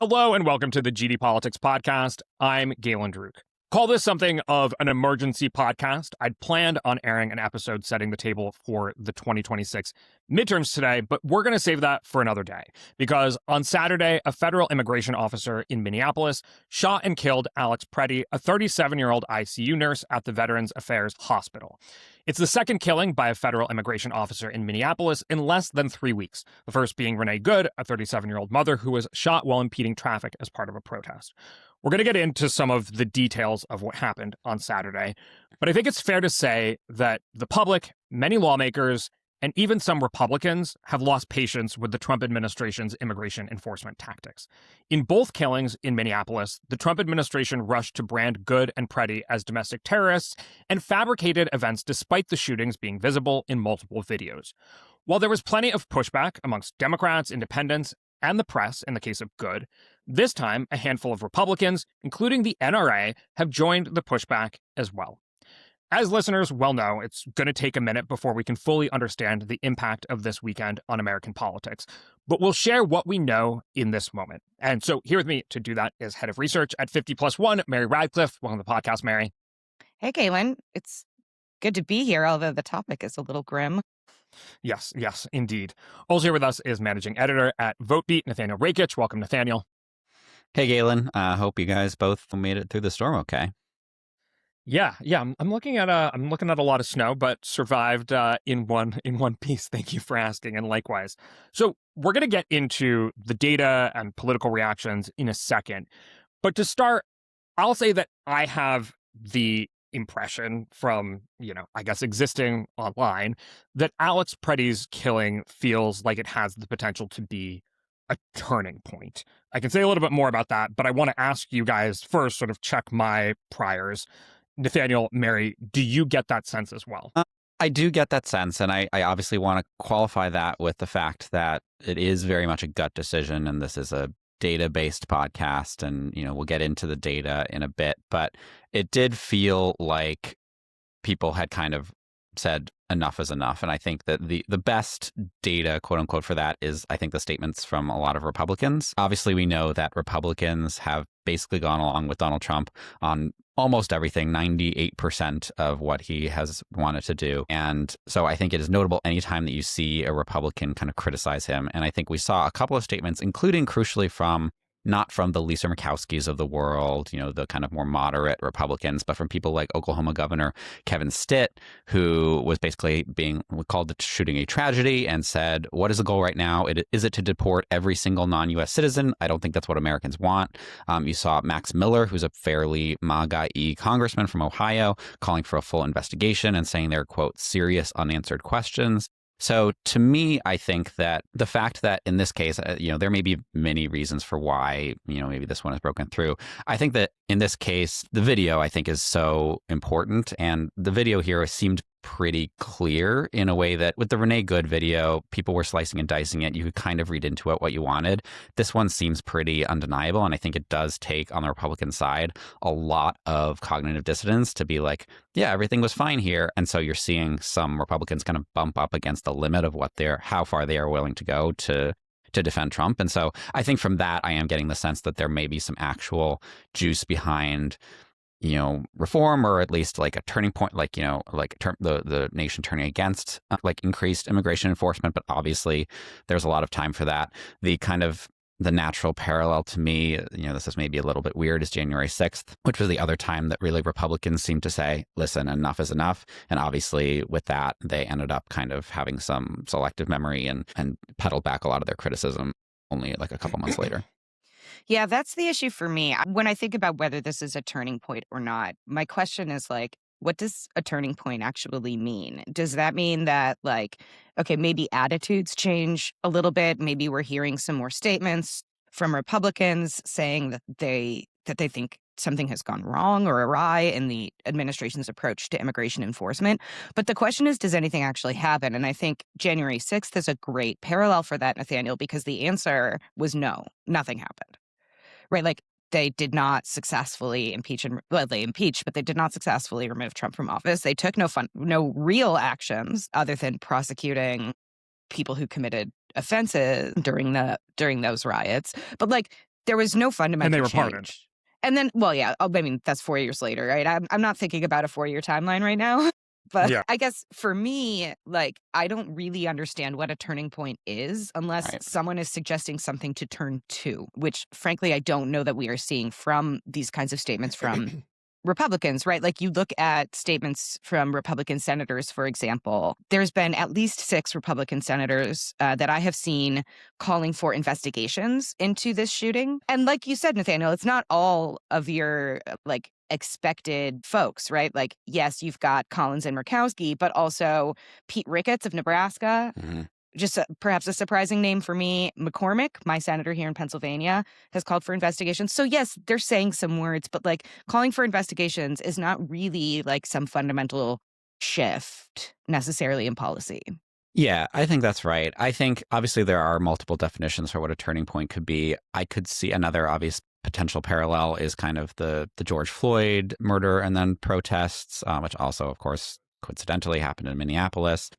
Hello and welcome to the GD Politics Podcast. I'm Galen Druk. Call this something of an emergency podcast. I'd planned on airing an episode setting the table for the 2026 midterms today, but we're going to save that for another day because on Saturday, a federal immigration officer in Minneapolis shot and killed Alex Pretti, a 37-year-old ICU nurse at the Veterans Affairs Hospital. It's the second killing by a federal immigration officer in Minneapolis in less than 3 weeks, the first being Renee Good, a 37-year-old mother who was shot while impeding traffic as part of a protest. We're going to get into some of the details of what happened on Saturday, but I think it's fair to say that the public, many lawmakers, and even some Republicans have lost patience with the Trump administration's immigration enforcement tactics. In both killings in Minneapolis, the Trump administration rushed to brand Good and Pretti as domestic terrorists and fabricated events despite the shootings being visible in multiple videos. While there was plenty of pushback amongst Democrats, independents, and the press in the case of Good, this time a handful of Republicans, including the NRA, have joined the pushback as well. As listeners well know, it's going to take a minute before we can fully understand the impact of this weekend on American politics, but we'll share what we know in this moment. And so here with me to do that is head of research at 50+1, Mary Radcliffe. Welcome to the podcast, Mary. Hey, Galen. It's good to be here, although the topic is a little grim. Yes, indeed. Also here with us is managing editor at VoteBeat, Nathaniel Rakich. Welcome, Nathaniel. Hey, Galen. Hope you guys both made it through the storm okay. Yeah. I'm looking at a lot of snow, but survived in one piece. Thank you for asking, and likewise. So we're going to get into the data and political reactions in a second, but to start, I'll say that I have the impression from I guess existing online that Alex Pretti's killing feels like it has the potential to be a turning point. I can say a little bit more about that, but I want to ask you guys first, sort of check my priors. Nathaniel, Mary, do you get that sense as well? I do get that sense, and I obviously want to qualify that with the fact that it is very much a gut decision, and this is a data-based podcast, and we'll get into the data in a bit, but it did feel like people had kind of said enough is enough. And I think that the best data, quote unquote, for that is, I think, the statements from a lot of Republicans. Obviously, we know that Republicans have basically gone along with Donald Trump on almost everything, 98% of what he has wanted to do. And so I think it is notable anytime that you see a Republican kind of criticize him. And I think we saw a couple of statements, including crucially not from the Lisa Murkowskis of the world, the kind of more moderate Republicans, but from people like Oklahoma Governor Kevin Stitt, who was basically called the shooting a tragedy and said, what is the goal right now? Is it to deport every single non-U.S. citizen? I don't think that's what Americans want. You saw Max Miller, who's a fairly MAGA-y congressman from Ohio, calling for a full investigation and saying they're, quote, serious unanswered questions. So to me, I think that the fact that in this case, there may be many reasons for why, maybe this one is broken through. I think that in this case, the video, I think, is so important. And the video here seemed pretty clear in a way that with the Renee Good video, people were slicing and dicing it. You could kind of read into it what you wanted. This one seems pretty undeniable. And I think it does take, on the Republican side, a lot of cognitive dissonance to be like, yeah, everything was fine here. And so you're seeing some Republicans kind of bump up against the limit of how far they are willing to go to defend Trump. And so I think from that, I am getting the sense that there may be some actual juice behind reform, or at least like a turning point, the nation turning against increased immigration enforcement. But obviously there's a lot of time for that. The natural parallel to me, this is maybe a little bit weird, is January 6th, which was the other time that really Republicans seemed to say, listen, enough is enough. And obviously with that, they ended up kind of having some selective memory and pedaled back a lot of their criticism only like a couple months later. Yeah, that's the issue for me. When I think about whether this is a turning point or not, my question is what does a turning point actually mean? Does that mean that okay, maybe attitudes change a little bit? Maybe we're hearing some more statements from Republicans saying that they think something has gone wrong or awry in the administration's approach to immigration enforcement. But the question is, does anything actually happen? And I think January 6th is a great parallel for that, Nathaniel, because the answer was no, nothing happened. Right? They did not successfully impeach they impeached, but they did not successfully remove Trump from office. They took no real actions other than prosecuting people who committed offenses during those riots. But There was no fundamental And they were change. pardoned. And then, well, yeah, I mean, that's 4 years later, right? I'm not thinking about a 4-year timeline right now. But Yeah. I guess for me, like, I don't really understand what a turning point is unless Right. someone is suggesting something to turn to, which frankly, I don't know that we are seeing from these kinds of statements from Republicans, right? Like, you look at statements from Republican senators, for example, there's been at least 6 Republican senators that I have seen calling for investigations into this shooting. And like you said, Nathaniel, it's not all of your like expected folks, right? Like, yes, you've got Collins and Murkowski, but also Pete Ricketts of Nebraska. Mhm. Just perhaps a surprising name for me. McCormick, my senator here in Pennsylvania, has called for investigations. So yes, they're saying some words, but like calling for investigations is not really like some fundamental shift necessarily in policy. Yeah, I think that's right. I think obviously there are multiple definitions for what a turning point could be. I could see another obvious potential parallel is kind of the George Floyd murder and then protests, which also, of course, coincidentally happened in Minneapolis.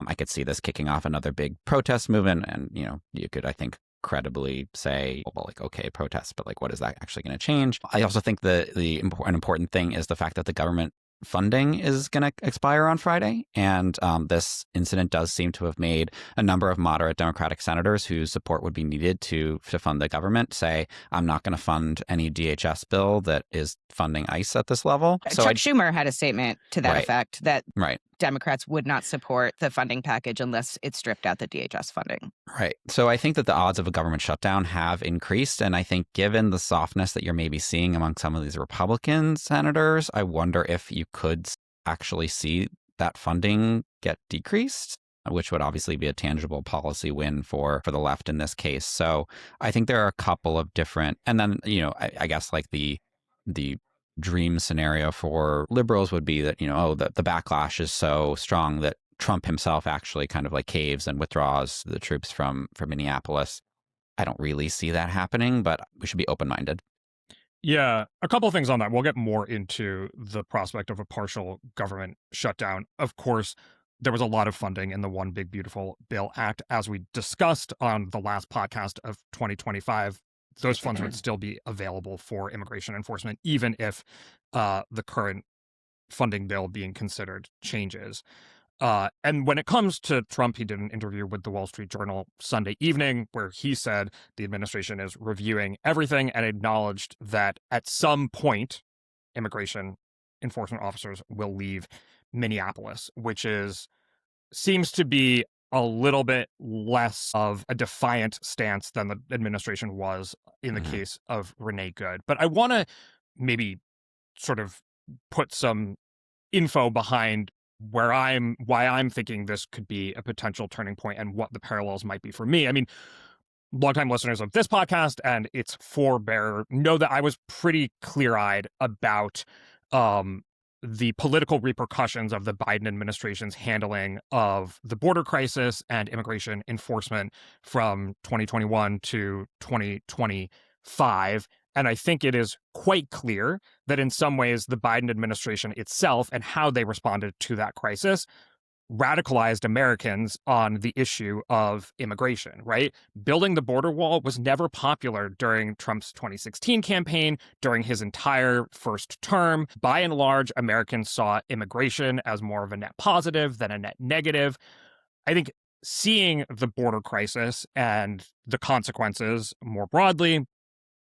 I could see this kicking off another big protest movement. And, you could, I think, credibly say, well, like, okay, protests, but like, what is that actually going to change? I also think the important thing is the fact that the government funding is going to expire on Friday. And this incident does seem to have made a number of moderate Democratic senators whose support would be needed to fund the government say, I'm not going to fund any DHS bill that is funding ICE at this level. So Chuck Schumer had a statement to that effect that Democrats would not support the funding package unless it stripped out the DHS funding. Right. So I think that the odds of a government shutdown have increased. And I think given the softness that you're maybe seeing among some of these Republican senators, I wonder if you could actually see that funding get decreased, which would obviously be a tangible policy win for the left in this case. So I think there are a couple of different, and then, I guess like the dream scenario for liberals would be that, the backlash is so strong that Trump himself actually kind of like caves and withdraws the troops from Minneapolis. I don't really see that happening, but we should be open-minded. Yeah, a couple of things on that. We'll get more into the prospect of a partial government shutdown. Of course, there was a lot of funding in the One Big Beautiful Bill Act. As we discussed on the last podcast of 2025, those funds would still be available for immigration enforcement, even if the current funding bill being considered changes. And when it comes to Trump, he did an interview with the Wall Street Journal Sunday evening where he said the administration is reviewing everything and acknowledged that at some point, immigration enforcement officers will leave Minneapolis, which seems to be a little bit less of a defiant stance than the administration was in the case of Renee Good. But I want to maybe sort of put some info behind why I'm thinking this could be a potential turning point and what the parallels might be for me. I mean, longtime listeners of this podcast and its forebearer know that I was pretty clear-eyed about the political repercussions of the Biden administration's handling of the border crisis and immigration enforcement from 2021 to 2025. And I think it is quite clear that in some ways the Biden administration itself and how they responded to that crisis radicalized Americans on the issue of immigration, right? Building the border wall was never popular during Trump's 2016 campaign, during his entire first term. By and large, Americans saw immigration as more of a net positive than a net negative. I think seeing the border crisis and the consequences more broadly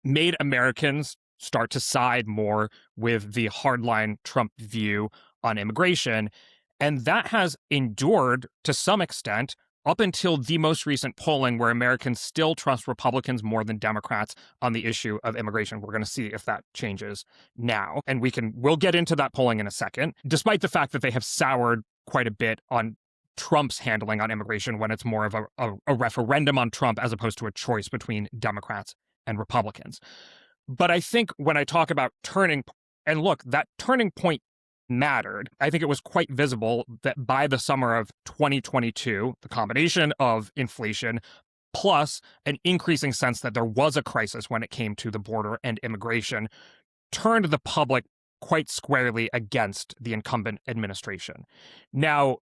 made Americans start to side more with the hardline Trump view on immigration. And that has endured to some extent up until the most recent polling where Americans still trust Republicans more than Democrats on the issue of immigration. We're going to see if that changes now. And we'll get into that polling in a second, despite the fact that they have soured quite a bit on Trump's handling on immigration when it's more of a referendum on Trump as opposed to a choice between Democrats and Republicans. But I think when I talk about and look, that turning point mattered. I think it was quite visible that by the summer of 2022, the combination of inflation plus an increasing sense that there was a crisis when it came to the border and immigration turned the public quite squarely against the incumbent administration. Now,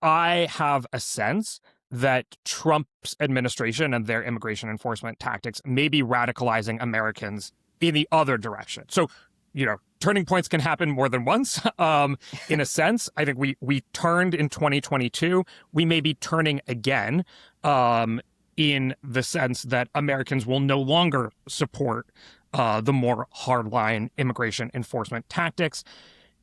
I have a sense that Trump's administration and their immigration enforcement tactics may be radicalizing Americans in the other direction. So, turning points can happen more than once. In a sense, I think we turned in 2022. We may be turning again in the sense that Americans will no longer support the more hardline immigration enforcement tactics.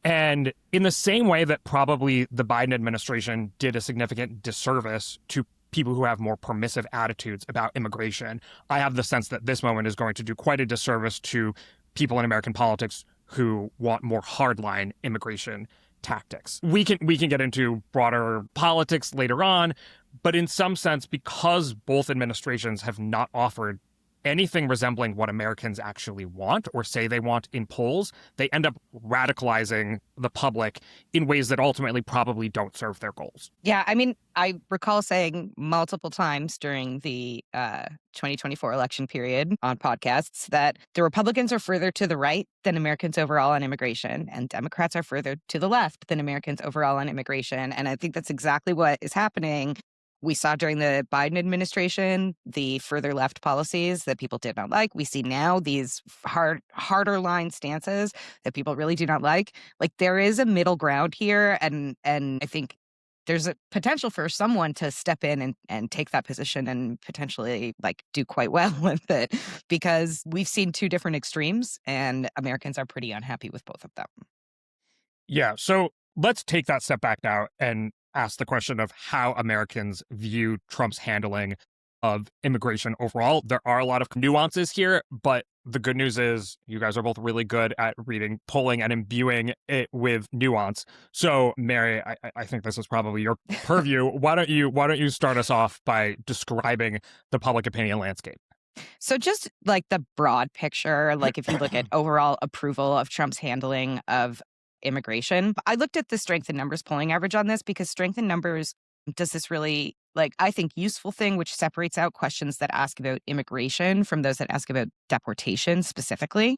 And in the same way that probably the Biden administration did a significant disservice to people who have more permissive attitudes about immigration, I have the sense that this moment is going to do quite a disservice to people in American politics who want more hardline immigration tactics. We can get into broader politics later on, but in some sense, because both administrations have not offered anything resembling what Americans actually want or say they want in polls, they end up radicalizing the public in ways that ultimately probably don't serve their goals. Yeah, I mean, I recall saying multiple times during the 2024 election period on podcasts that the Republicans are further to the right than Americans overall on immigration, and Democrats are further to the left than Americans overall on immigration. And I think that's exactly what is happening. We saw during the Biden administration the further left policies that people did not like. We see now these harder line stances that people really do not like. Like, there is a middle ground here, and I think there's a potential for someone to step in and take that position and potentially do quite well with it, because we've seen two different extremes and Americans are pretty unhappy with both of them. Yeah, so let's take that step back now and ask the question of how Americans view Trump's handling of immigration overall. There are a lot of nuances here, but the good news is you guys are both really good at reading, polling, and imbuing it with nuance. So, Mary, I think this is probably your purview. Why don't you start us off by describing the public opinion landscape? So just the broad picture, if you look at overall approval of Trump's handling of immigration, I looked at the strength in numbers polling average on this because strength in numbers does this really, I think, useful thing, which separates out questions that ask about immigration from those that ask about deportation specifically.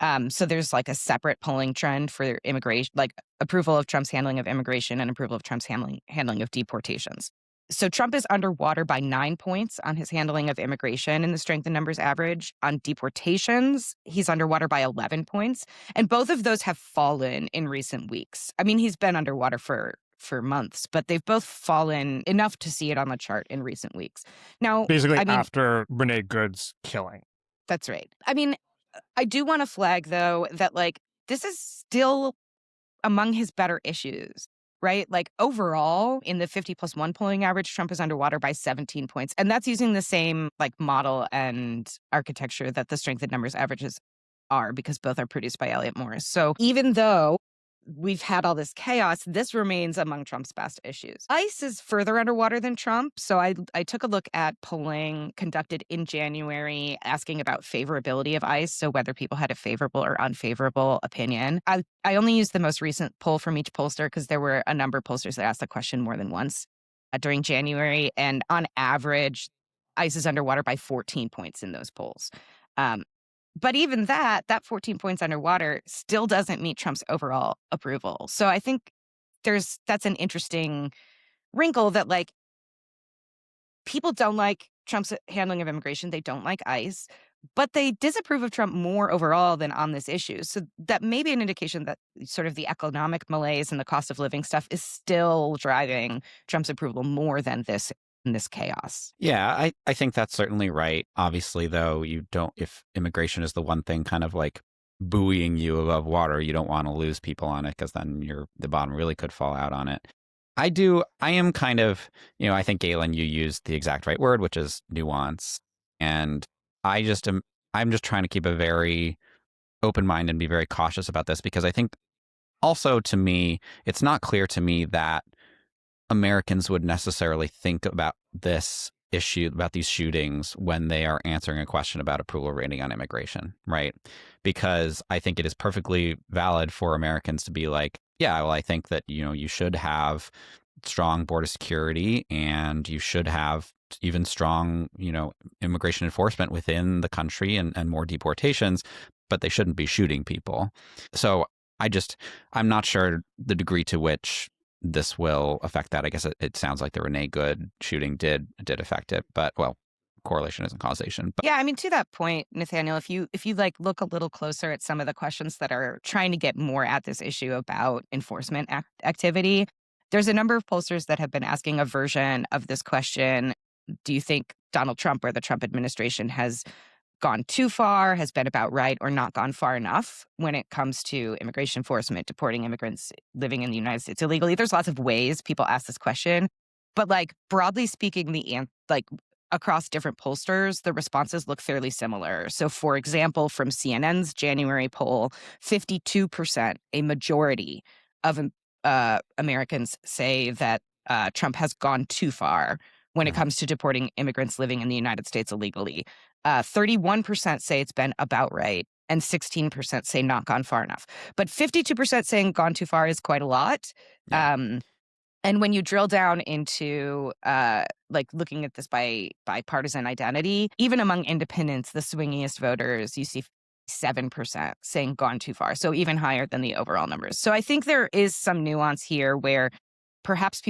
So there's a separate polling trend for immigration, approval of Trump's handling of immigration and approval of Trump's handling of deportations. So Trump is underwater by 9 points on his handling of immigration in the strength in numbers average. On deportations, he's underwater by 11 points. And both of those have fallen in recent weeks. I mean, he's been underwater for months, but they've both fallen enough to see it on the chart in recent weeks. Now, basically, after Renee Good's killing. That's right. I mean, I do want to flag, though, that this is still among his better issues. Right? Overall, in the 50+1 polling average, Trump is underwater by 17 points. And that's using the same model and architecture that the strength in numbers averages are, because both are produced by Elliot Morris. So even though we've had all this chaos, this remains among Trump's best issues. ICE is further underwater than Trump. So I took a look at polling conducted in January asking about favorability of ICE, so whether people had a favorable or unfavorable opinion. I only used the most recent poll from each pollster because there were a number of pollsters that asked the question more than once during January. And on average, ICE is underwater by 14 points in those polls. But even that 14 points underwater still doesn't meet Trump's overall approval. So I think that's an interesting wrinkle that people don't like Trump's handling of immigration. They don't like ICE, but they disapprove of Trump more overall than on this issue. So that may be an indication that sort of the economic malaise and the cost of living stuff is still driving Trump's approval more than this in this chaos. Yeah, I think that's certainly right. Obviously, though, if immigration is the one thing kind of buoying you above water, you don't want to lose people on it, because then the bottom really could fall out on it. I am kind of, I think, Galen, you used the exact right word, which is nuance. And I'm just trying to keep a very open mind and be very cautious about this, because I think also, to me, it's not clear to me that Americans would necessarily think about this issue, about these shootings, when they are answering a question about approval rating on immigration, right? Because I think it is perfectly valid for Americans to be like, yeah, well, I think that, you should have strong border security, and you should have even strong, immigration enforcement within the country and more deportations, but they shouldn't be shooting people. So I'm not sure the degree to which this will affect that. I guess it sounds like the Renee Good shooting did affect it, but well, correlation isn't causation. But Yeah, I mean, to that point, Nathaniel, if you like look a little closer at some of the questions that are trying to get more at this issue about enforcement activity, there's a number of pollsters that have been asking a version of this question. Do you think Donald Trump or the Trump administration has gone too far, has been about right, or not gone far enough when it comes to immigration enforcement, deporting immigrants living in the United States illegally? There's lots of ways people ask this question, but like broadly speaking, across different pollsters, the responses look fairly similar. So, for example, from CNN's January poll, 52%, a majority of Americans say that Trump has gone too far when it comes to deporting immigrants living in the United States illegally. 31% say it's been about right, and 16% say not gone far enough. But 52% saying gone too far is quite a lot. Yeah. And when you drill down into like looking at this by partisan identity, even among independents, the swingiest voters, you see 7% saying gone too far. So even higher than the overall numbers. So I think there is some nuance here where perhaps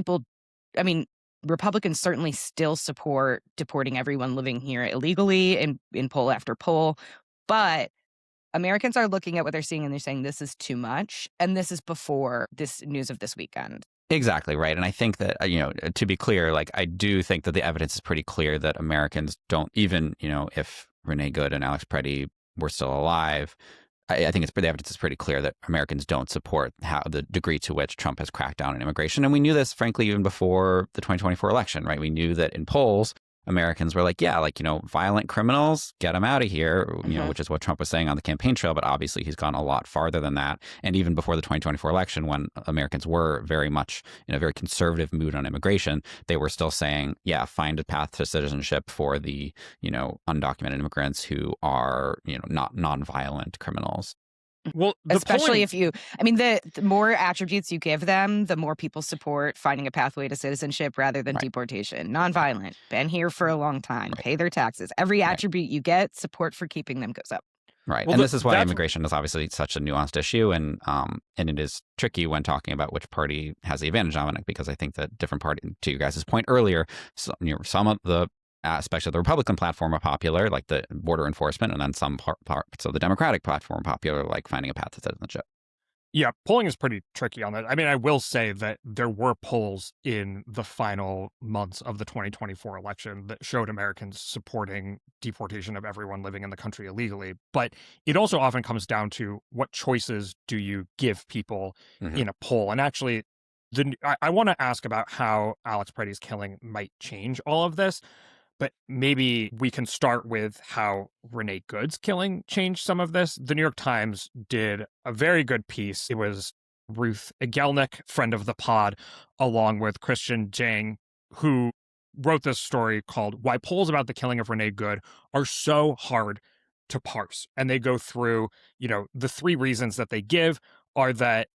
Republicans certainly still support deporting everyone living here illegally in poll after poll, but Americans are looking at what they're seeing and they're saying this is too much, and this is before this news of this weekend. Exactly right. And I think that, to be clear, like I do think that the evidence is pretty clear that Americans don't even, if Renee Good and Alex Pretti were still alive, I think the evidence is pretty clear that Americans don't support the degree to which Trump has cracked down on immigration. And we knew this, frankly, even before the 2024 election, right? We knew that in polls, Americans were like, yeah, violent criminals, get them out of here, which is what Trump was saying on the campaign trail. But obviously, he's gone a lot farther than that. And even before the 2024 election, when Americans were very much in a very conservative mood on immigration, they were still saying, yeah, find a path to citizenship for the, undocumented immigrants who are, not nonviolent criminals. Well, especially if the more attributes you give them, the more people support finding a pathway to citizenship rather than deportation. Nonviolent, been here for a long time, pay their taxes. Every attribute you get, support for keeping them goes up. Right. Well, and this is why immigration is obviously such a nuanced issue. And it is tricky when talking about which party has the advantage on it, because I think that different party, to you guys' point earlier, some of the especially the Republican platform are popular, like the border enforcement, and then some parts of the Democratic platform popular, like finding a path to citizenship. Yeah, polling is pretty tricky on that. I mean, I will say that there were polls in the final months of the 2024 election that showed Americans supporting deportation of everyone living in the country illegally. But it also often comes down to what choices do you give people in a poll. And actually, I want to ask about how Alex Pretti's killing might change all of this. But maybe we can start with how Renee Good's killing changed some of this. The New York Times did a very good piece. It was Ruth Egelnick, friend of the pod, along with Christian Jang, who wrote this story called Why Polls About the Killing of Renee Good Are So Hard to Parse. And they go through, the three reasons that they give are that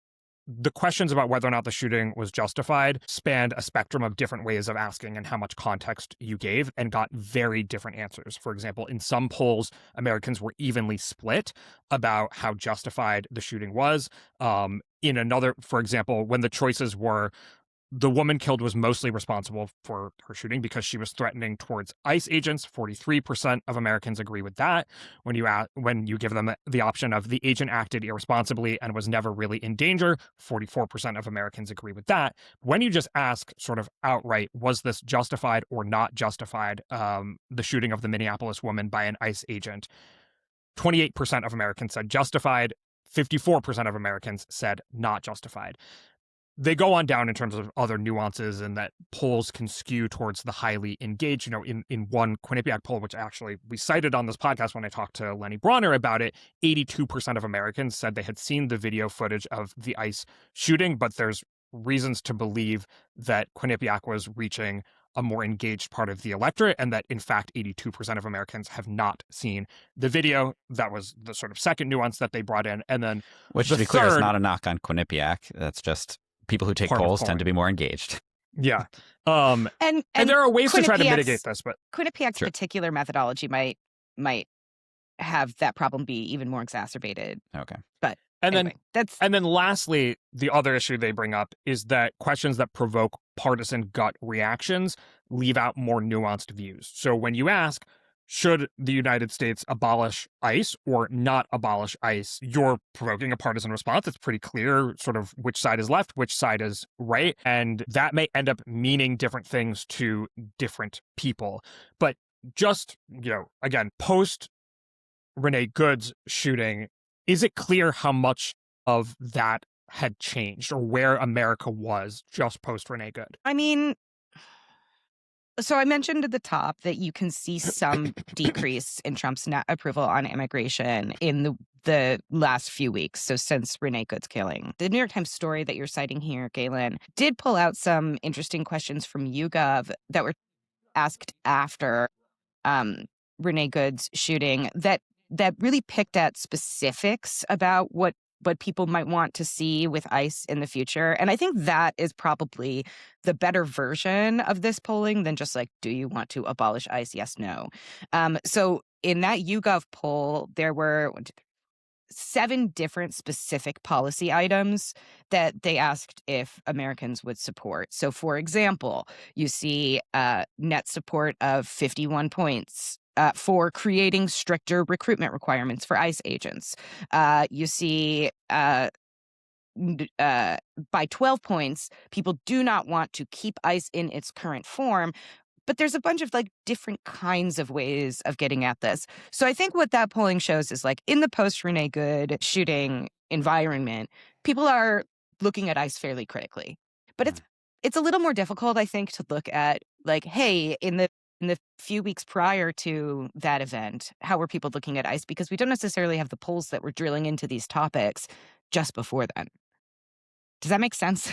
the questions about whether or not the shooting was justified spanned a spectrum of different ways of asking and how much context you gave, and got very different answers. For example, in some polls, Americans were evenly split about how justified the shooting was. In another, for example, when the choices were the woman killed was mostly responsible for her shooting because she was threatening towards ICE agents. 43% of Americans agree with that. When you give them the option of the agent acted irresponsibly and was never really in danger, 44% of Americans agree with that. When you just ask sort of outright, was this justified or not justified, the shooting of the Minneapolis woman by an ICE agent, 28% of Americans said justified, 54% of Americans said not justified. They go on down in terms of other nuances, and that polls can skew towards the highly engaged. In one Quinnipiac poll, which actually we cited on this podcast when I talked to Lenny Bronner about it, 82% of Americans said they had seen the video footage of the ICE shooting, but there's reasons to believe that Quinnipiac was reaching a more engaged part of the electorate, and that, in fact, 82% of Americans have not seen the video. That was the sort of second nuance that they brought in. And then which, to be clear, is not a knock on Quinnipiac. That's just people who take polls tend to be more engaged. Yeah. And there are ways to try to mitigate this, but Quinnipiac's particular methodology might have that problem be even more exacerbated. Okay. But And Anyway, that's then lastly, the other issue they bring up is that questions that provoke partisan gut reactions leave out more nuanced views. So when you ask, should the United States abolish ICE or not abolish ICE, you're provoking a partisan response. It's pretty clear sort of which side is left, which side is right. And that may end up meaning different things to different people. But just, again, post Renee Good's shooting, is it clear how much of that had changed or where America was just post Renee Good? I mean, so I mentioned at the top that you can see some decrease in Trump's net approval on immigration in the last few weeks. So since Renee Good's killing. The New York Times story that you're citing here, Galen, did pull out some interesting questions from YouGov that were asked after Renee Good's shooting that really picked at specifics about what people might want to see with ICE in the future. And I think that is probably the better version of this polling than just like, do you want to abolish ICE? Yes, no. So in that YouGov poll, there were 7 different specific policy items that they asked if Americans would support. So, for example, you see net support of 51 points for creating stricter recruitment requirements for ICE agents. You see by 12 points, people do not want to keep ICE in its current form. But there's a bunch of like different kinds of ways of getting at this. So I think what that polling shows is like in the post Renee Good shooting environment, people are looking at ICE fairly critically. But it's a little more difficult, I think, to look at like, hey, in the few weeks prior to that event, how were people looking at ICE? Because we don't necessarily have the polls that were drilling into these topics just before then. Does that make sense?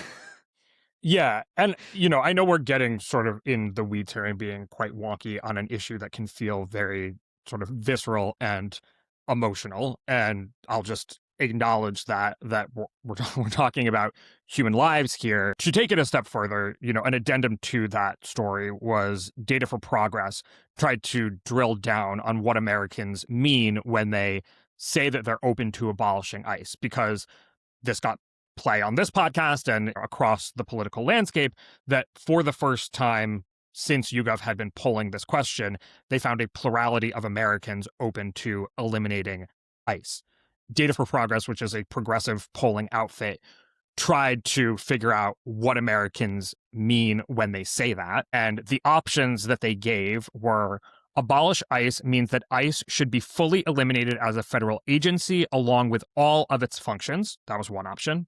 Yeah. And, I know we're getting sort of in the weeds here and being quite wonky on an issue that can feel very sort of visceral and emotional. And I'll just acknowledge that we're talking about human lives here. To take it a step further, an addendum to that story was Data for Progress tried to drill down on what Americans mean when they say that they're open to abolishing ICE, because this got play on this podcast and across the political landscape, that for the first time since YouGov had been polling this question, they found a plurality of Americans open to eliminating ICE. Data for Progress, which is a progressive polling outfit, tried to figure out what Americans mean when they say that. And the options that they gave were: abolish ICE means that ICE should be fully eliminated as a federal agency along with all of its functions. That was one option.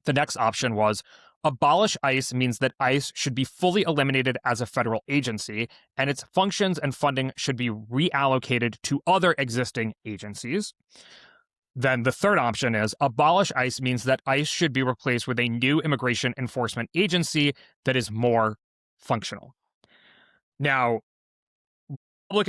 The next option was: abolish ICE means that ICE should be fully eliminated as a federal agency, and its functions and funding should be reallocated to other existing agencies. Then the third option is: abolish ICE means that ICE should be replaced with a new immigration enforcement agency that is more functional. Now,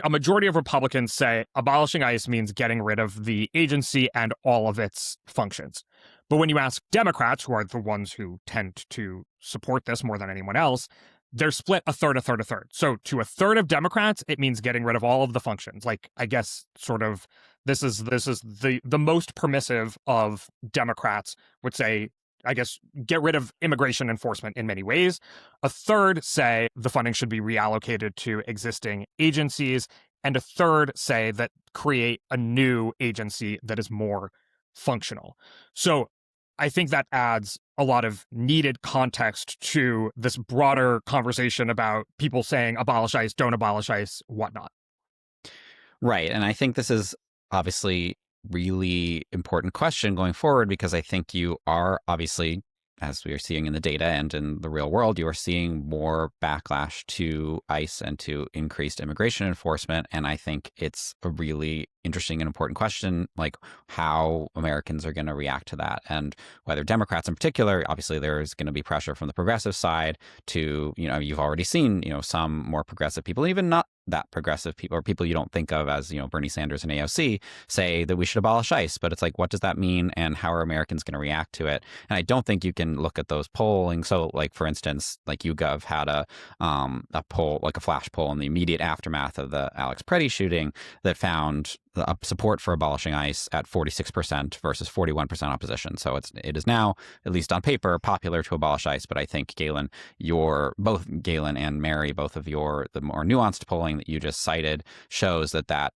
a majority of Republicans say abolishing ICE means getting rid of the agency and all of its functions. But when you ask Democrats, who are the ones who tend to support this more than anyone else, they're split a third, a third, a third. So to a third of Democrats, it means getting rid of all of the functions. Like, I guess sort of this is the most permissive of Democrats would say, I guess, get rid of immigration enforcement in many ways. A third say the funding should be reallocated to existing agencies. And a third say that create a new agency that is more functional. So I think that adds a lot of needed context to this broader conversation about people saying abolish ICE, don't abolish ICE, whatnot. Right. And I think this is obviously really important question going forward, because I think you are obviously, as we are seeing in the data and in the real world, you are seeing more backlash to ICE and to increased immigration enforcement. And I think it's a really interesting and important question, like how Americans are going to react to that, and whether Democrats in particular. Obviously, there's going to be pressure from the progressive side to, you've already seen, some more progressive people, even not that progressive people, or people you don't think of as, Bernie Sanders and AOC, say that we should abolish ICE. But it's like, what does that mean, and how are Americans going to react to it? And I don't think you can look at those polling. So, like, for instance, like YouGov had a poll, like a flash poll in the immediate aftermath of the Alex Pretti shooting, that found the support for abolishing ICE at 46% versus 41% opposition. So it is now, at least on paper, popular to abolish ICE. But I think both Galen and Mary, both of the more nuanced polling that you just cited shows that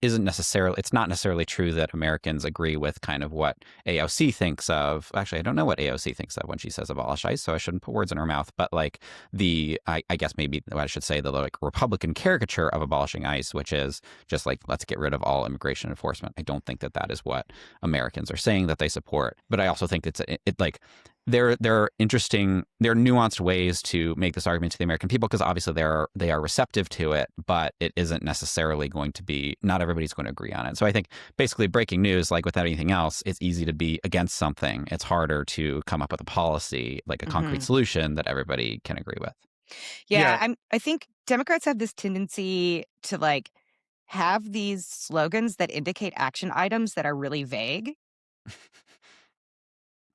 it's not necessarily true that Americans agree with kind of what AOC thinks of. Actually, I don't know what AOC thinks of when she says abolish ICE, so I shouldn't put words in her mouth. But like I guess maybe I should say the like Republican caricature of abolishing ICE, which is just like, let's get rid of all immigration enforcement. I don't think that is what Americans are saying that they support. But I also think there are nuanced ways to make this argument to the American people, because obviously they are receptive to it, but it isn't necessarily going to be, not everybody's going to agree on it. So I think basically breaking news, like without anything else, it's easy to be against something. It's harder to come up with a policy, like a concrete solution that everybody can agree with. Yeah. I think Democrats have this tendency to like have these slogans that indicate action items that are really vague.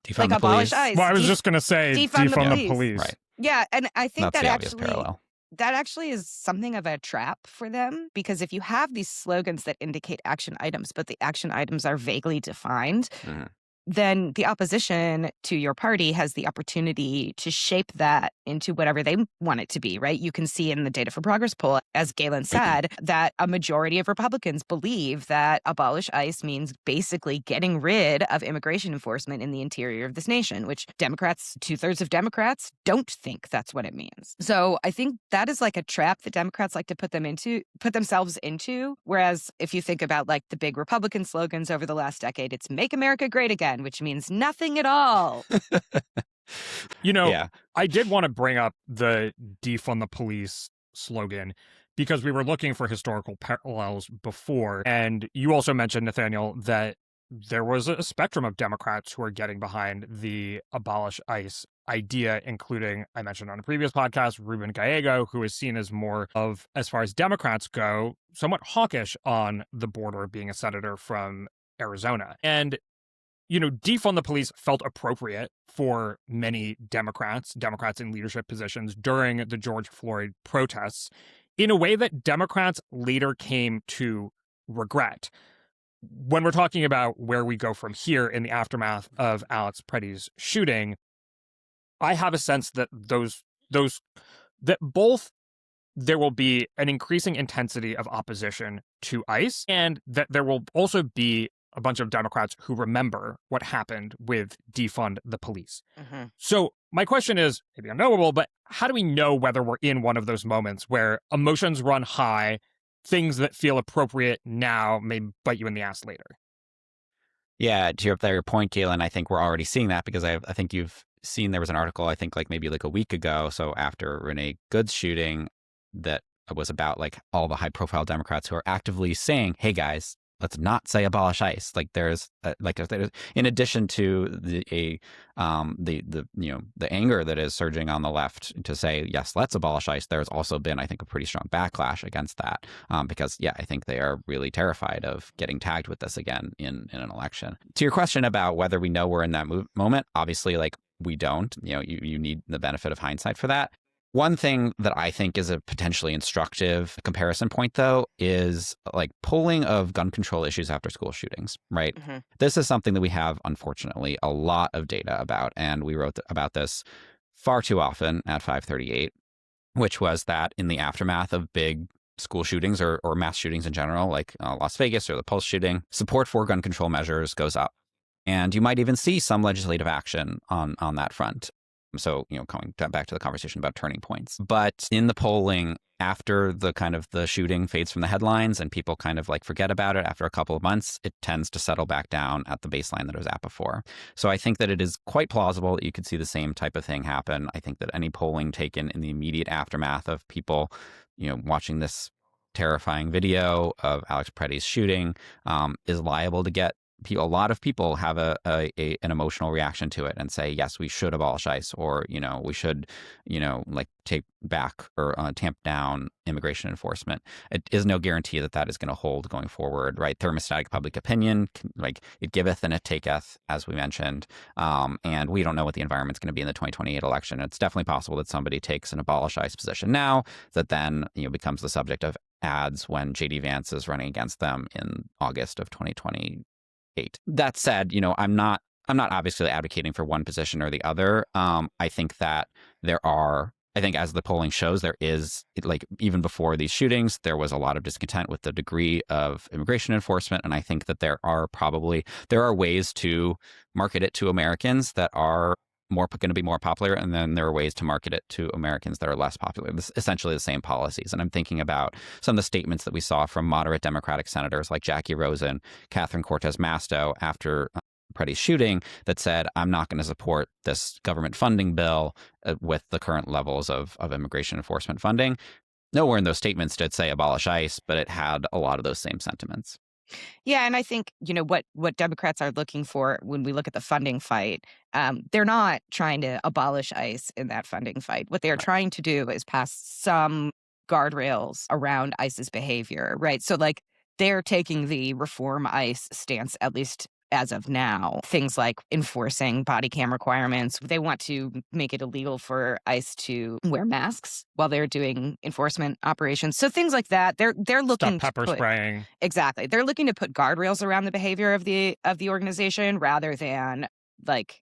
Defund like the abolish police. ICE. Well, I was just going to say defund the police. Right. Yeah, and I think That's that the obvious actually parallel. that actually is something of a trap for them, because if you have these slogans that indicate action items, but the action items are vaguely defined, then the opposition to your party has the opportunity to shape that into whatever they want it to be, right? You can see in the Data for Progress poll, as Galen said, that a majority of Republicans believe that abolish ICE means basically getting rid of immigration enforcement in the interior of this nation, which Democrats, 2/3 of Democrats, don't think that's what it means. So I think that is like a trap that Democrats like to put themselves into. Whereas if you think about like the big Republican slogans over the last decade, it's Make America Great Again, which means nothing at all. I did want to bring up the defund the police slogan because we were looking for historical parallels before. And you also mentioned, Nathaniel, that there was a spectrum of Democrats who are getting behind the abolish ICE idea, including, I mentioned on a previous podcast, Ruben Gallego, who is seen as more of, as far as Democrats go, somewhat hawkish on the border, being a senator from Arizona. And defund the police felt appropriate for many Democrats in leadership positions during the George Floyd protests in a way that Democrats later came to regret. When we're talking about where we go from here in the aftermath of Alex Pretti's shooting, I have a sense that that both there will be an increasing intensity of opposition to ICE, and that there will also be a bunch of Democrats who remember what happened with defund the police. So my question is, maybe unknowable, but how do we know whether we're in one of those moments where emotions run high, things that feel appropriate now may bite you in the ass later? Yeah, to your point, Galen, I think we're already seeing that, because I think you've seen, there was an article, I think maybe a week ago, so after Renee Good's shooting, that was about like all the high profile Democrats who are actively saying, hey guys, let's not say abolish ICE. Like there's in addition to the anger that is surging on the left to say, yes, let's abolish ICE. There's also been, I think, a pretty strong backlash against that, because I think they are really terrified of getting tagged with this again in an election. To your question about whether we know we're in that moment, obviously, like we don't. You need the benefit of hindsight for that. One thing that I think is a potentially instructive comparison point, though, is like polling of gun control issues after school shootings, right? This is something that we have, unfortunately, a lot of data about. And we wrote about this far too often at 538, which was that in the aftermath of big school shootings or mass shootings in general, like Las Vegas or the Pulse shooting, support for gun control measures goes up. And you might even see some legislative action on that front. So, going back to the conversation about turning points. But in the polling, after the shooting fades from the headlines and people kind of like forget about it after a couple of months, it tends to settle back down at the baseline that it was at before. So I think that it is quite plausible that you could see the same type of thing happen. I think that any polling taken in the immediate aftermath of people, watching this terrifying video of Alex Pretti's shooting is liable to get a lot of people have an emotional reaction to it and say, yes, we should abolish ICE, or, we should, like take back or tamp down immigration enforcement. It is no guarantee that is going to hold going forward, right? Thermostatic public opinion, like it giveth and it taketh, as we mentioned. And we don't know what the environment's going to be in the 2028 election. It's definitely possible that somebody takes an abolish ICE position now that then, becomes the subject of ads when JD Vance is running against them in August of 2028. That said, I'm not obviously advocating for one position or the other. I think that I think as the polling shows, there is, like, even before these shootings, there was a lot of discontent with the degree of immigration enforcement. And I think that there are ways to market it to Americans that are going to be more popular. And then there are ways to market it to Americans that are less popular. This essentially the same policies. And I'm thinking about some of the statements that we saw from moderate Democratic senators like Jackie Rosen, Catherine Cortez Masto after Pretti's shooting that said, I'm not going to support this government funding bill with the current levels of immigration enforcement funding. Nowhere in those statements did it say abolish ICE, but it had a lot of those same sentiments. Yeah, and I think, what Democrats are looking for when we look at the funding fight, they're not trying to abolish ICE in that funding fight. What they're trying to do is pass some guardrails around ICE's behavior, right? So, like, they're taking the reform ICE stance, at least as of now. Things like enforcing body cam requirements. They want to make it illegal for ICE to wear masks while they're doing enforcement operations. So things like that. They're looking Stop pepper spraying. Exactly. They're looking to put guardrails around the behavior of the organization rather than, like,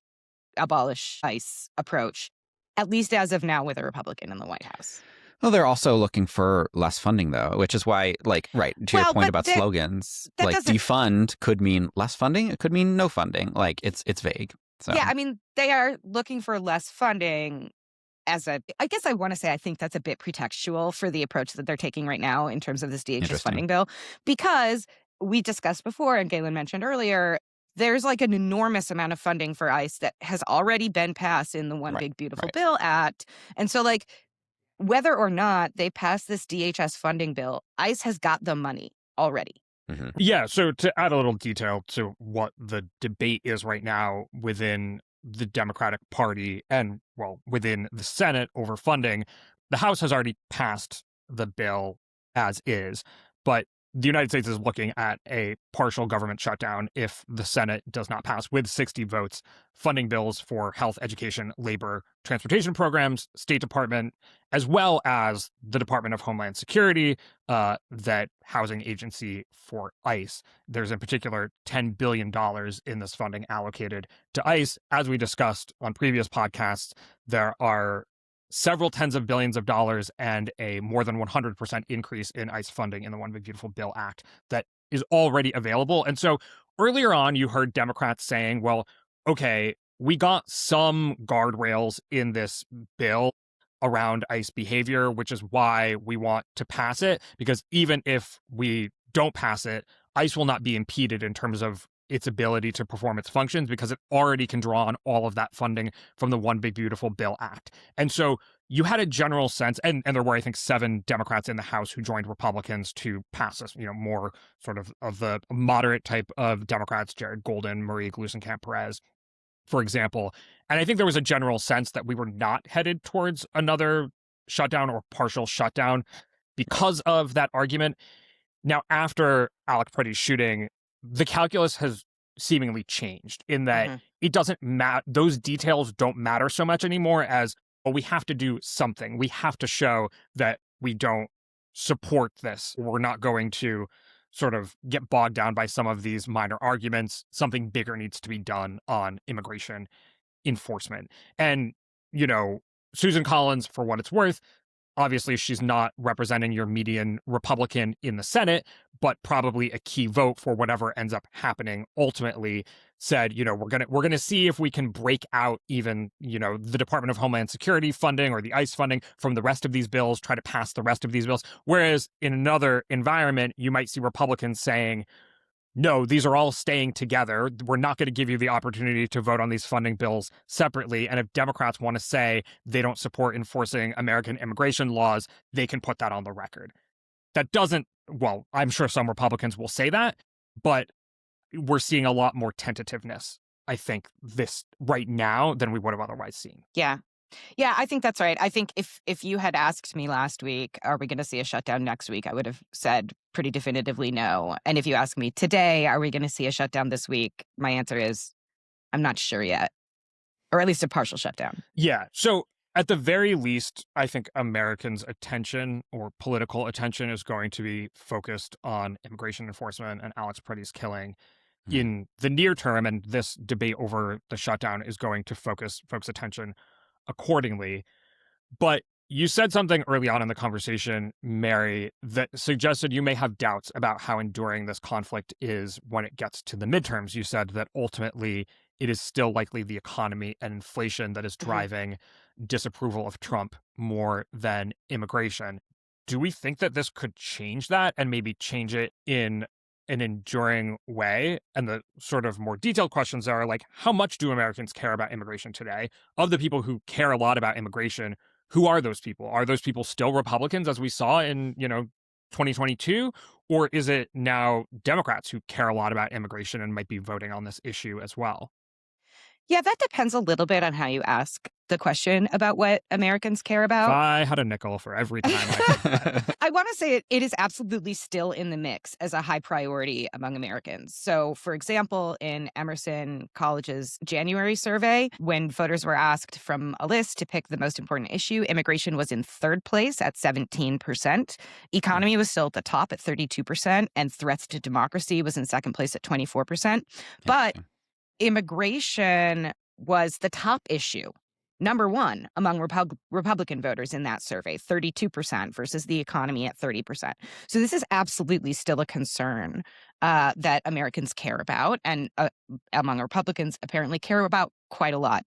abolish ICE approach, at least as of now with a Republican in the White House. Well, they're also looking for less funding, though, which is why, like, right, to your point about slogans, like defund could mean less funding. It could mean no funding. Like, it's vague. So. Yeah, I mean, they are looking for less funding I guess I want to say I think that's a bit pretextual for the approach that they're taking right now in terms of this DHS funding bill, because we discussed before, and Galen mentioned earlier, there's like an enormous amount of funding for ICE that has already been passed in the One Big Beautiful Bill Act. And so, like, whether or not they pass this DHS funding bill, ICE has got the money already. Mm-hmm. Yeah, so to add a little detail to what the debate is right now within the Democratic Party and, well, within the Senate over funding, the House has already passed the bill as is, but the United States is looking at a partial government shutdown if the Senate does not pass with 60 votes funding bills for health, education, labor, transportation programs, State Department, as well as the Department of Homeland Security, that housing agency for ICE. There's in particular $10 billion in this funding allocated to ICE. As we discussed on previous podcasts, there are several tens of billions of dollars and a more than 100% increase in ICE funding in the One Big Beautiful Bill Act that is already available. And so earlier on, you heard Democrats saying, well, okay, we got some guardrails in this bill around ICE behavior, which is why we want to pass it, because even if we don't pass it, ICE will not be impeded in terms of its ability to perform its functions because it already can draw on all of that funding from the One Big Beautiful Bill Act. And so you had a general sense, and there were, I think, 7 Democrats in the House who joined Republicans to pass this, more sort of the moderate type of Democrats, Jared Golden, Marie Gluesenkamp-Perez, for example. And I think there was a general sense that we were not headed towards another shutdown or partial shutdown because of that argument. Now, after Alec Pretti's shooting, the calculus has seemingly changed in that it doesn't matter. Those details don't matter so much anymore as, well, we have to do something. We have to show that we don't support this. We're not going to sort of get bogged down by some of these minor arguments. Something bigger needs to be done on immigration enforcement. And, Susan Collins, for what it's worth, obviously, she's not representing your median Republican in the Senate, but probably a key vote for whatever ends up happening ultimately, said, we're gonna see if we can break out even, the Department of Homeland Security funding or the ICE funding from the rest of these bills, try to pass the rest of these bills. Whereas in another environment, you might see Republicans saying, no, these are all staying together. We're not going to give you the opportunity to vote on these funding bills separately. And if Democrats want to say they don't support enforcing American immigration laws, they can put that on the record. That doesn't, well, I'm sure some Republicans will say that, but we're seeing a lot more tentativeness, I think, this right now than we would have otherwise seen. Yeah. Yeah, I think that's right. I think if you had asked me last week, are we going to see a shutdown next week, I would have said pretty definitively no. And if you ask me today, are we going to see a shutdown this week, my answer is, I'm not sure yet, or at least a partial shutdown. Yeah. So at the very least, I think Americans' attention or political attention is going to be focused on immigration enforcement and Alex Pretty's killing in the near term. And this debate over the shutdown is going to focus folks' attention accordingly. But you said something early on in the conversation, Mary, that suggested you may have doubts about how enduring this conflict is when it gets to the midterms. You said that ultimately it is still likely the economy and inflation that is driving disapproval of Trump more than immigration. Do we think that this could change that and maybe change it in an enduring way? And the sort of more detailed questions are like, how much do Americans care about immigration today? Of the people who care a lot about immigration, who are those people? Are those people still Republicans, as we saw in, 2022? Or is it now Democrats who care a lot about immigration and might be voting on this issue as well? Yeah, that depends a little bit on how you ask the question about what Americans care If about. I had a nickel for every time I heard that. I want to say it is absolutely still in the mix as a high priority among Americans. So, for example, in Emerson College's January survey, when voters were asked from a list to pick the most important issue, immigration was in third place at 17%. Economy was still at the top at 32%, and threats to democracy was in second place at 24%. But immigration was the top issue, number one among Republican voters in that survey, 32% versus the economy at 30%. So this is absolutely still a concern that Americans care about, and among Republicans apparently care about quite a lot.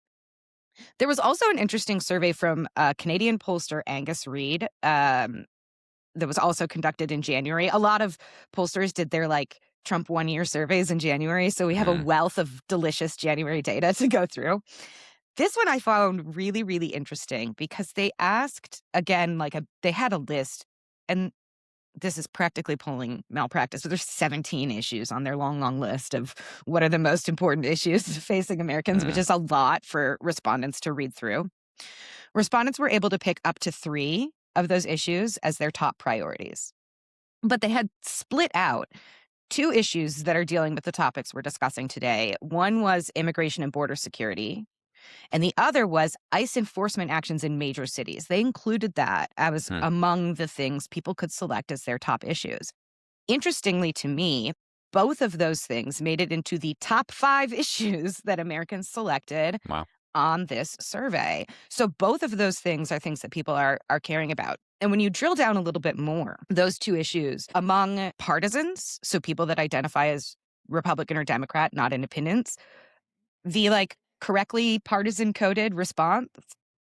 There was also an interesting survey from Canadian pollster Angus Reid that was also conducted in January. A lot of pollsters did their Trump 1 year surveys in January. So we have a wealth of delicious January data to go through. This one I found really, really interesting because they asked, again, they had a list, and this is practically polling malpractice. So there's 17 issues on their long, long list of what are the most important issues facing Americans, which is a lot for respondents to read through. Respondents were able to pick up to 3 of those issues as their top priorities. But they had split out 2 issues that are dealing with the topics we're discussing today. One was immigration and border security, and the other was ICE enforcement actions in major cities. They included that as among the things people could select as their top issues. Interestingly to me, both of those things made it into the top 5 issues that Americans selected on this survey. So both of those things are things that people are caring about. And when you drill down a little bit more, those 2 issues among partisans, so people that identify as Republican or Democrat, not independents, the correctly partisan coded response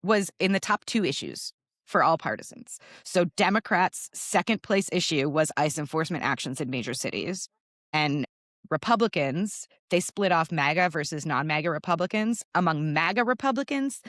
was in the top 2 issues for all partisans. So Democrats' second place issue was ICE enforcement actions in major cities. And Republicans, they split off MAGA versus non-MAGA Republicans. Among MAGA Republicans,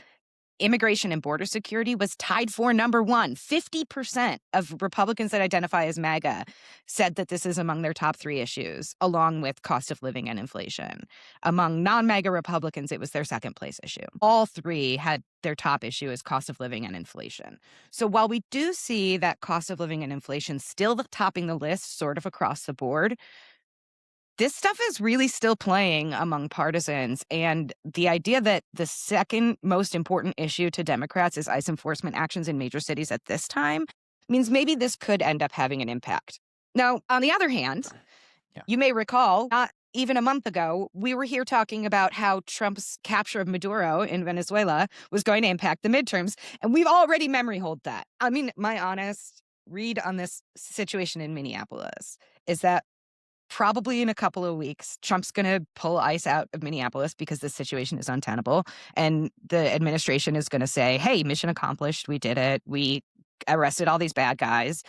immigration and border security was tied for number 1. 50% of Republicans that identify as MAGA said that this is among their top 3 issues, along with cost of living and inflation. Among non-MAGA Republicans, it was their second place issue. All 3 had their top issue as cost of living and inflation. So while we do see that cost of living and inflation still topping the list sort of across the board, this stuff is really still playing among partisans. And the idea that the second most important issue to Democrats is ICE enforcement actions in major cities at this time means maybe this could end up having an impact. Now, on the other hand, you may recall, not even a month ago, we were here talking about how Trump's capture of Maduro in Venezuela was going to impact the midterms. And we've already memory holed that. I mean, my honest read on this situation in Minneapolis is that probably in a couple of weeks, Trump's going to pull ICE out of Minneapolis because the situation is untenable. And the administration is going to say, hey, mission accomplished. We did it. We arrested all these bad guys.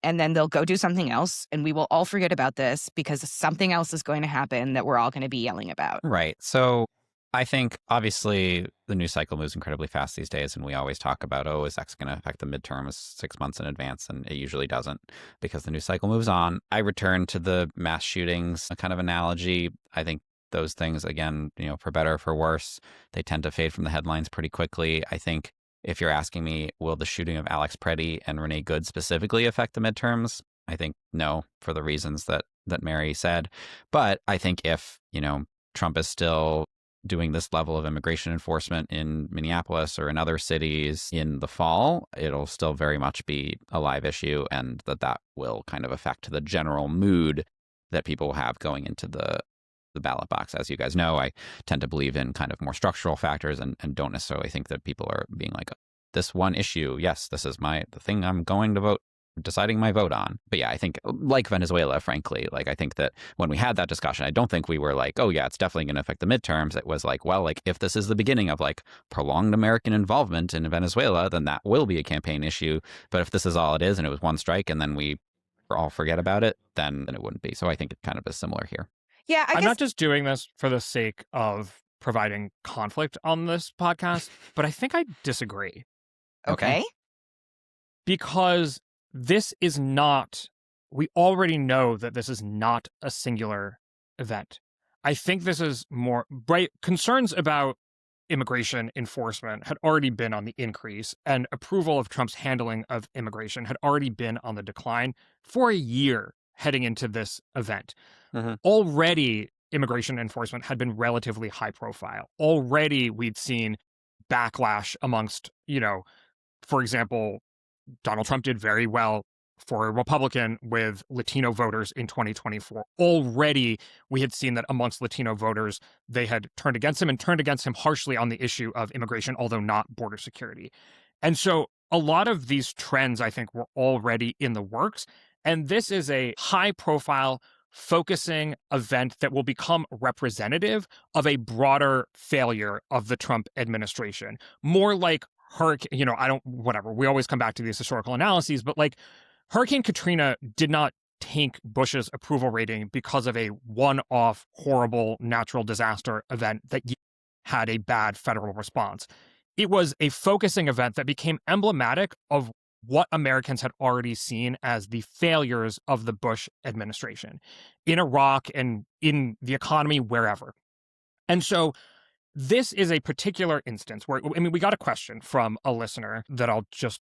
And then they'll go do something else. And we will all forget about this because something else is going to happen that we're all going to be yelling about. Right. So I think obviously the news cycle moves incredibly fast these days, and we always talk about, is X going to affect the midterms 6 months in advance? And it usually doesn't because the news cycle moves on. I return to the mass shootings kind of analogy. I think those things, again, for better or for worse, they tend to fade from the headlines pretty quickly. I think if you're asking me, will the shooting of Alex Pretti and Renee Good specifically affect the midterms? I think no, for the reasons that Mary said. But I think if, Trump is still doing this level of immigration enforcement in Minneapolis or in other cities in the fall, it'll still very much be a live issue, and that will kind of affect the general mood that people have going into the ballot box. As you guys know, I tend to believe in kind of more structural factors and don't necessarily think that people are being like, this one issue, yes, this is the thing I'm going to vote, deciding my vote on. But yeah, I think like Venezuela, frankly, like I think that when we had that discussion, I don't think we were like, oh yeah, it's definitely going to affect the midterms. It was like, well, like if this is the beginning of like prolonged American involvement in Venezuela, then that will be a campaign issue. But if this is all it is and it was one strike and then we all forget about it, then it wouldn't be. So I think it kind of is similar here. Yeah, I'm not just doing this for the sake of providing conflict on this podcast, but I think I disagree. Okay. Because this is not, we already know that this is not a singular event. I think this is more, right? Concerns about immigration enforcement had already been on the increase, and approval of Trump's handling of immigration had already been on the decline for a year heading into this event. Already, immigration enforcement had been relatively high profile. Already, we'd seen backlash amongst, for example, Donald Trump did very well for a Republican with Latino voters in 2024. Already, we had seen that amongst Latino voters, they had turned against him and turned against him harshly on the issue of immigration, although not border security. And so a lot of these trends, I think, were already in the works. And this is a high-profile, focusing event that will become representative of a broader failure of the Trump administration. More like hurricane, whatever. We always come back to these historical analyses, but like Hurricane Katrina did not tank Bush's approval rating because of a one-off horrible natural disaster event that had a bad federal response. It was a focusing event that became emblematic of what Americans had already seen as the failures of the Bush administration in Iraq and in the economy, wherever. And so this is a particular instance where, we got a question from a listener that I'll just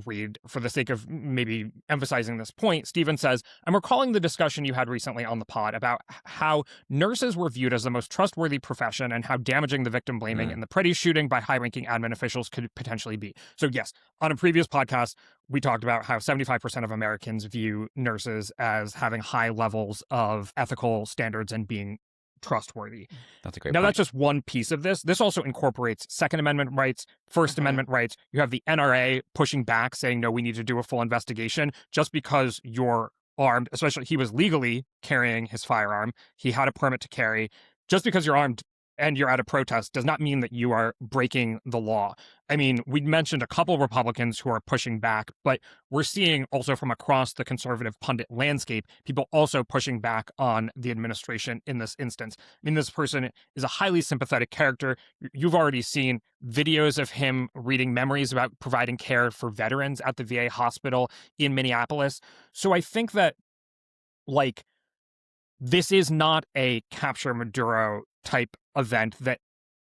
read for the sake of maybe emphasizing this point. Stephen says, I'm recalling the discussion you had recently on the pod about how nurses were viewed as the most trustworthy profession and how damaging the victim blaming in the Pretti shooting by high-ranking admin officials could potentially be. So yes, on a previous podcast, we talked about how 75% of Americans view nurses as having high levels of ethical standards and being trustworthy. That's a great Now, point. that's just one piece of this. This also incorporates Second Amendment rights, First Amendment rights. You have the NRA pushing back, saying, no, we need to do a full investigation just because you're armed. Especially, he was legally carrying his firearm. He had a permit to carry. Just because you're armed and you're at a protest does not mean that you are breaking the law. I mean, we mentioned a couple of Republicans who are pushing back, but we're seeing also from across the conservative pundit landscape, people also pushing back on the administration in this instance. I mean, this person is a highly sympathetic character. You've already seen videos of him reading memories about providing care for veterans at the VA hospital in Minneapolis. So I think that, like, this is not a capture Maduro type event that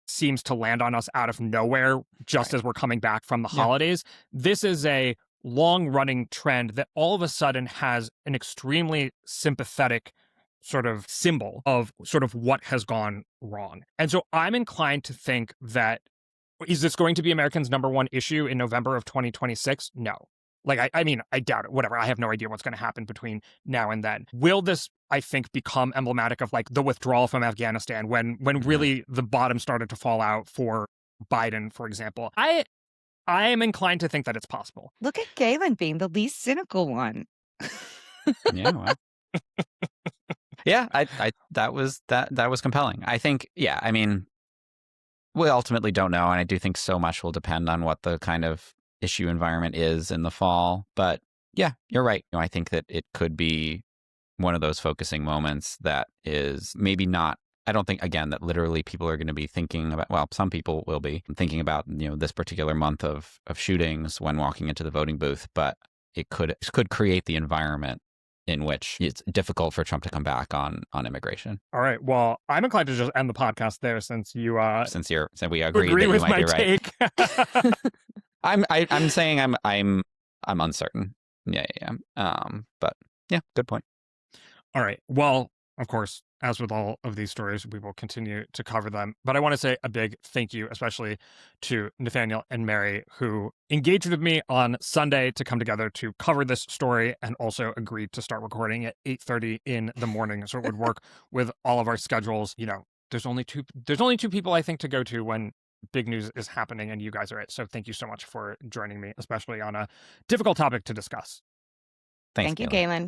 seems to land on us out of nowhere just as we're coming back from the holidays. This is a long-running trend that all of a sudden has an extremely sympathetic sort of symbol of sort of what has gone wrong. And so I'm inclined to think that, is this going to be Americans' number one issue in November of 2026? No. Like, I mean, I doubt it. Whatever. I have no idea what's going to happen between now and then. Will this, I think, become emblematic of like the withdrawal from Afghanistan when really the bottom started to fall out for Biden, for example? I am inclined to think that it's possible. Look at Galen being the least cynical one. Yeah. Well. Yeah, that was compelling. I think, yeah, I mean, we ultimately don't know, and I do think so much will depend on what the kind of issue environment is in the fall. But yeah, you're right. I think that it could be one of those focusing moments that is maybe not, I don't think, again, that literally people are going to be thinking about, well, some people will be thinking about, this particular month of shootings when walking into the voting booth, but it could create the environment in which it's difficult for Trump to come back on immigration. All right. Well, I'm inclined to just end the podcast there since you since we agree that with you might my be take. Right. I'm saying I'm uncertain. Yeah. But yeah, good point. All right. Well, of course, As with all of these stories, we will continue to cover them. But I want to say a big thank you, especially to Nathaniel and Mary, who engaged with me on Sunday to come together to cover this story and also agreed to start recording at 8:30 in the morning. So it would work with all of our schedules. There's only two people I think to go to when big news is happening, and you guys are it. So thank you so much for joining me, especially on a difficult topic to discuss. Thanks, Thank you, Galen. Galen.